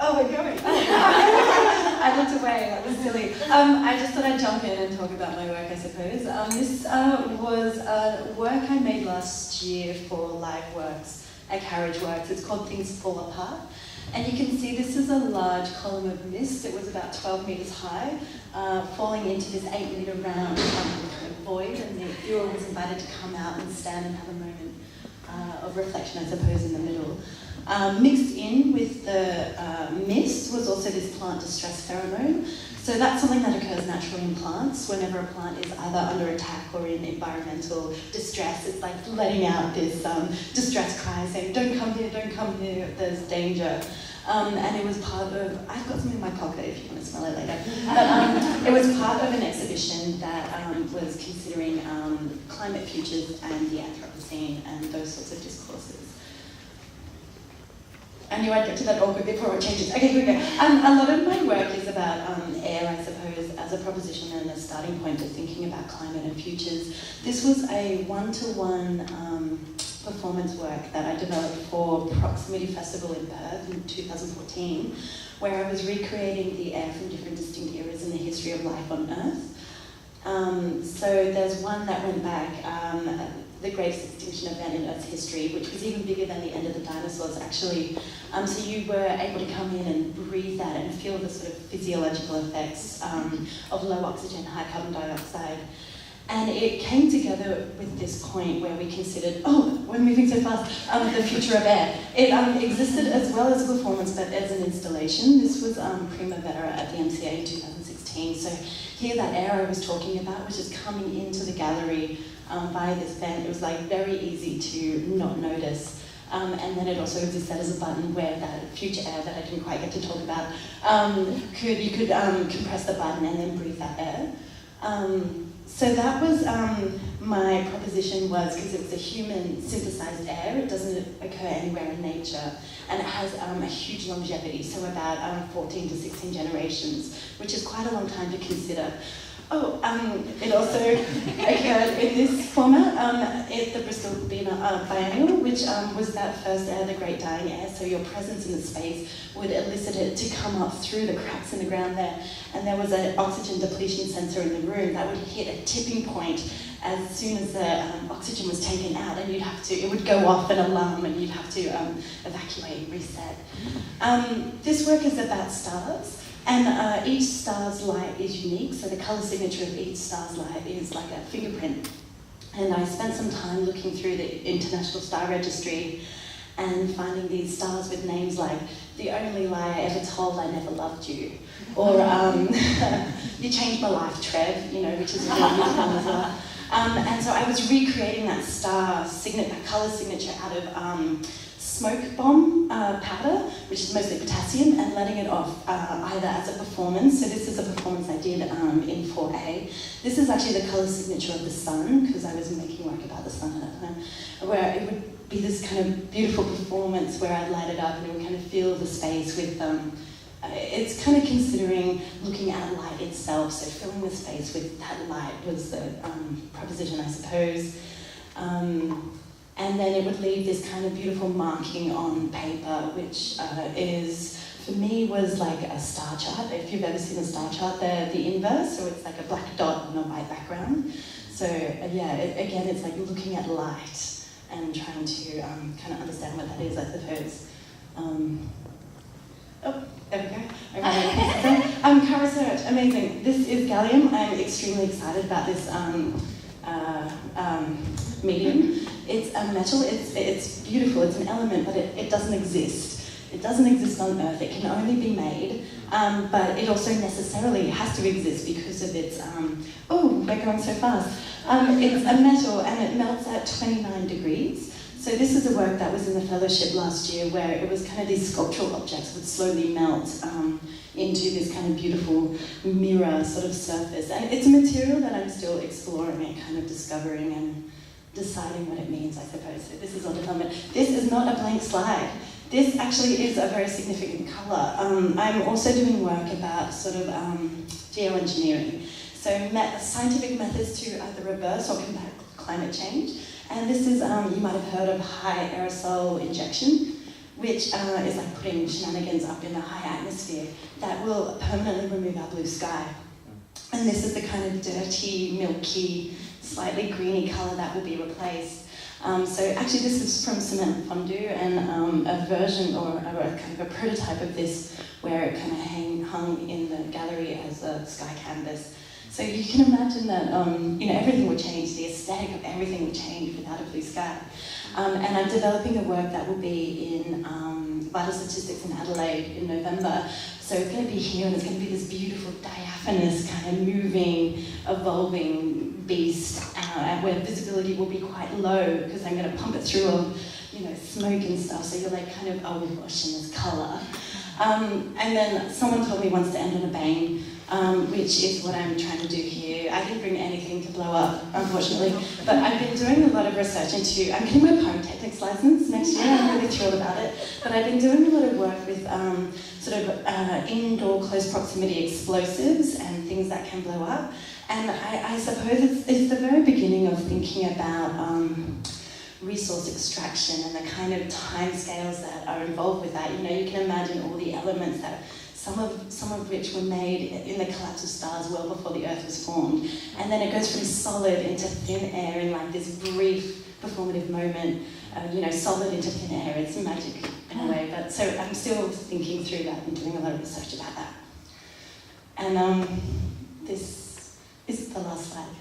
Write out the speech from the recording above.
Oh, we're going. I looked away, that was silly. I just thought I'd jump in and talk about my work, I suppose. This was a work I made last year for Liveworks at Carriageworks. It's called Things Fall Apart. And you can see this is a large column of mist. It was about 12 metres high, falling into this 8 metre round kind of void, and the viewer was invited to come out and stand and have a moment of reflection, I suppose, in the middle. Mixed in with the mist was also this plant distress pheromone. So that's something that occurs naturally in plants. Whenever a plant is either under attack or in environmental distress, it's like letting out this distress cry saying, don't come here, there's danger. And it was part of, I've got some in my pocket if you want to smell it later, but it was part of an exhibition that was considering climate futures and the Anthropocene and those sorts of discourses. I knew I'd get to that awkward before it changes. Okay, here we go. A lot of my work is about air, I suppose, as a proposition and a starting point of thinking about climate and futures. This was a one-to-one performance work that I developed for Proximity Festival in Perth in 2014, where I was recreating the air from different distinct eras in the history of life on Earth. So there's one that went back, the greatest extinction event in Earth's history, which was even bigger than the end of the dinosaurs, actually. So you were able to come in and breathe that and feel the sort of physiological effects of low oxygen, high carbon dioxide. And it came together with this point where we considered, oh, we're moving so fast, the future of air. It existed as well as a performance, but as an installation. This was Primavera at the MCA in 2016. So here that air I was talking about was just coming into the gallery via this vent. It was like very easy to not notice. And then it also existed as a button where that future air that I didn't quite get to talk about, you could compress the button and then breathe that air. So that was my proposition was, because it was a human synthesized air, it doesn't occur anywhere in nature, and it has a huge longevity, so about 14 to 16 generations, which is quite a long time to consider. It also occurred in this format at the Bristol Biennial, which was that first air, the great dying air, so your presence in the space would elicit it to come up through the cracks in the ground there, and there was an oxygen depletion sensor in the room that would hit a tipping point as soon as the oxygen was taken out, and it would go off an alarm and you'd have to evacuate and reset. This work is about stars. And each star's light is unique, so the colour signature of each star's light is like a fingerprint. And I spent some time looking through the International Star Registry and finding these stars with names like "The Only Lie I Ever Told I Never Loved You," or "You Changed My Life, Trev," which is a really beautiful one as well. And so I was recreating that star that colour signature out of smoke bomb powder, which is mostly potassium, and letting it off either as a performance. So this is a performance I did in 4A. This is actually the colour signature of the sun, because I was making work about the sun at that time, where it would be this kind of beautiful performance where I'd light it up and it would kind of fill the space with, it's kind of considering looking at light itself, so filling the space with that light was the proposition, I suppose. And then it would leave this kind of beautiful marking on paper, which for me, was like a star chart. If you've ever seen a star chart, they're the inverse, so it's like a black dot on a white background. So again, it's like looking at light and trying to kind of understand what that is, I suppose. There we go. Car research, amazing. This is gallium. I'm extremely excited about this medium. It's a metal, it's beautiful, it's an element, but it doesn't exist. It doesn't exist on Earth, it can only be made, but it also necessarily has to exist because of its, we're going so fast. It's a metal and it melts at 29 degrees. So this is a work that was in the fellowship last year where it was kind of these sculptural objects would slowly melt into this kind of beautiful mirror sort of surface. And it's a material that I'm still exploring and kind of discovering and deciding what it means, I suppose. So this is on development. This is not a blank slide. This actually is a very significant colour. I'm also doing work about sort of geoengineering. So scientific methods to either reverse or combat climate change. And this is, you might have heard of high aerosol injection, which is like putting shenanigans up in the high atmosphere, that will permanently remove our blue sky. And this is the kind of dirty, milky, slightly greeny colour that will be replaced. So actually this is from cement fondue, and a version or a kind of a prototype of this where it kind of hung in the gallery as a sky canvas. So you can imagine that everything would change, the aesthetic of everything would change without a blue sky. And I'm developing a work that will be in Vital Statistics in Adelaide in November. So it's going to be here, and it's going to be this beautiful, diaphanous, kind of moving, evolving beast, where visibility will be quite low because I'm going to pump it through of, smoke and stuff. So you're like kind of awash in this colour. And then someone told me once to end on a bang, which is what I'm trying to do here. I didn't bring anything to blow up, unfortunately, but I've been doing a lot of research into, I'm getting my Pyrotechnics license next year, I'm really thrilled about it, but I've been doing a lot of work with indoor close proximity explosives and things that can blow up, and I suppose it's the very beginning of thinking about resource extraction and the kind of timescales that are involved with that. You can imagine all the elements that some of which were made in the collapse of stars well before the Earth was formed. And then it goes from solid into thin air in like this brief performative moment, solid into thin air. It's magic in a way, but so I'm still thinking through that and doing a lot of research about that. And this is the last slide.